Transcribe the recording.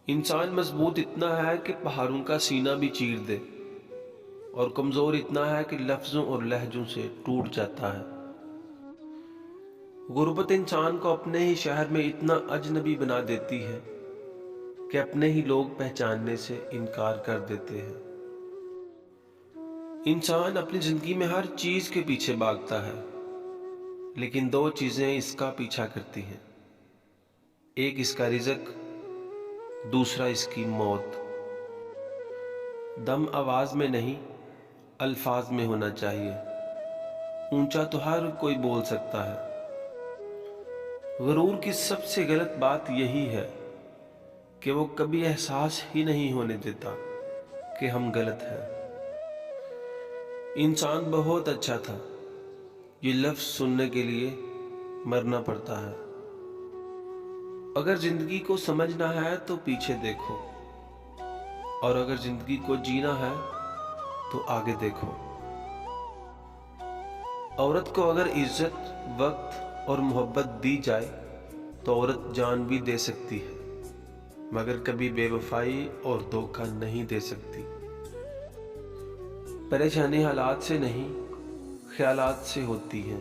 انسان مضبوط اتنا ہے کہ پہاڑوں کا سینہ بھی چیر دے، اور کمزور اتنا ہے کہ لفظوں اور لہجوں سے ٹوٹ جاتا ہے۔ غربت انسان کو اپنے ہی شہر میں اتنا اجنبی بنا دیتی ہے کہ اپنے ہی لوگ پہچاننے سے انکار کر دیتے ہیں۔ انسان اپنی زندگی میں ہر چیز کے پیچھے بھاگتا ہے، لیکن دو چیزیں اس کا پیچھا کرتی ہیں، ایک اس کا رزق، دوسرا اس کی موت۔ دم آواز میں نہیں، الفاظ میں ہونا چاہیے، اونچا تو ہر کوئی بول سکتا ہے۔ غرور کی سب سے غلط بات یہی ہے کہ وہ کبھی احساس ہی نہیں ہونے دیتا کہ ہم غلط ہیں۔ انسان بہت اچھا تھا، یہ لفظ سننے کے لیے مرنا پڑتا ہے۔ اگر زندگی کو سمجھنا ہے تو پیچھے دیکھو، اور اگر زندگی کو جینا ہے تو آگے دیکھو۔ عورت کو اگر عزت، وقت اور محبت دی جائے تو عورت جان بھی دے سکتی ہے، مگر کبھی بے وفائی اور دھوکہ نہیں دے سکتی۔ پریشانی حالات سے نہیں، خیالات سے ہوتی ہے۔